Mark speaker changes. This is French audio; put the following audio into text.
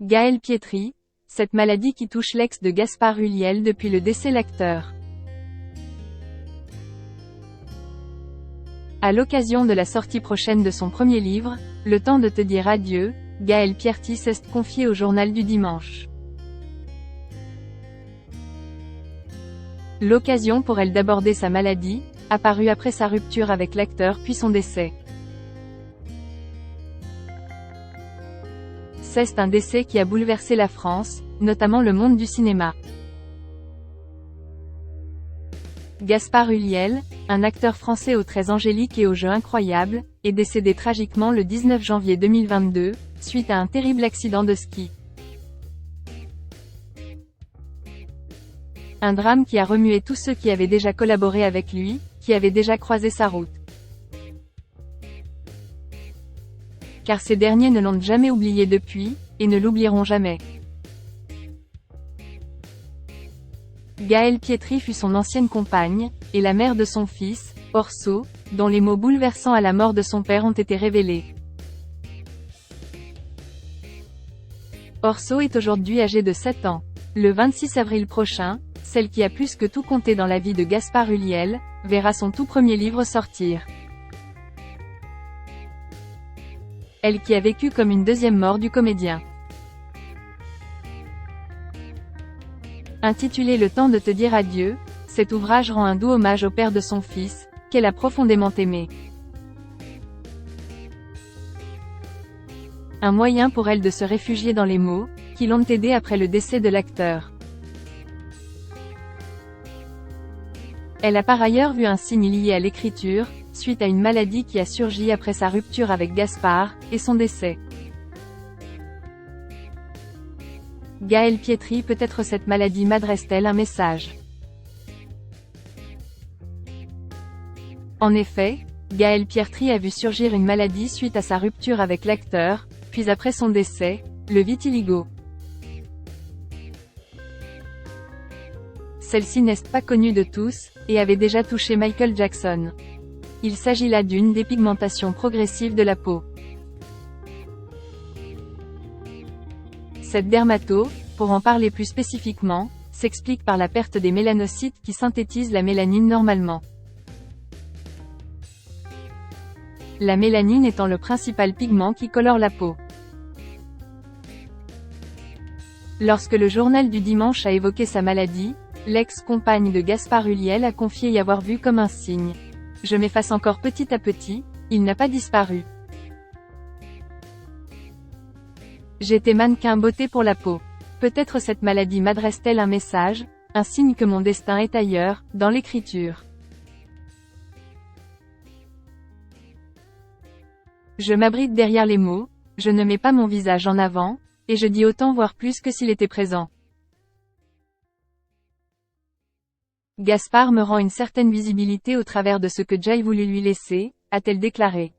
Speaker 1: Gaël Pietri, cette maladie qui touche l'ex de Gaspard Ulliel depuis le décès l'acteur. À l'occasion de la sortie prochaine de son premier livre, Le temps de te dire adieu, Gaël Pietri s'est confié au journal du dimanche. L'occasion pour elle d'aborder sa maladie, apparue après sa rupture avec l'acteur puis son décès. C'est un décès qui a bouleversé la France, notamment le monde du cinéma. Gaspard Ulliel, un acteur français aux traits angéliques et au jeu incroyable, est décédé tragiquement le 19 janvier 2022, suite à un terrible accident de ski. Un drame qui a remué tous ceux qui avaient déjà collaboré avec lui, qui avaient déjà croisé sa route. Car ces derniers ne l'ont jamais oublié depuis, et ne l'oublieront jamais. Gaël Pietri fut son ancienne compagne, et la mère de son fils, Orso, dont les mots bouleversants à la mort de son père ont été révélés. Orso est aujourd'hui âgée de 7 ans. Le 26 avril prochain, celle qui a plus que tout compté dans la vie de Gaspard Ulliel, verra son tout premier livre sortir. Elle qui a vécu comme une deuxième mort du comédien. Intitulé Le temps de te dire adieu, cet ouvrage rend un doux hommage au père de son fils, qu'elle a profondément aimé. Un moyen pour elle de se réfugier dans les mots, qui l'ont aidée après le décès de l'acteur. Elle a par ailleurs vu un signe lié à l'écriture, suite à une maladie qui a surgi après sa rupture avec Gaspard, et son décès. Gaël Pietri, peut-être cette maladie m'adresse-t-elle un message. En effet, Gaël Pietri a vu surgir une maladie suite à sa rupture avec l'acteur, puis après son décès, le vitiligo. Celle-ci n'est pas connue de tous, et avait déjà touché Michael Jackson. Il s'agit là d'une dépigmentation progressive de la peau. Cette dermato, pour en parler plus spécifiquement, s'explique par la perte des mélanocytes qui synthétisent la mélanine normalement. La mélanine étant le principal pigment qui colore la peau. Lorsque le journal du dimanche a évoqué sa maladie, l'ex-compagne de Gaspard Ulliel a confié y avoir vu comme un signe. Je m'efface encore petit à petit, il n'a pas disparu. J'étais mannequin beauté pour la peau. Peut-être cette maladie m'adresse-t-elle un message, un signe que mon destin est ailleurs, dans l'écriture. Je m'abrite derrière les mots, je ne mets pas mon visage en avant, et je dis autant voire plus que s'il était présent. Gaspard me rend une certaine visibilité au travers de ce que j'ai voulu lui laisser, a-t-elle déclaré.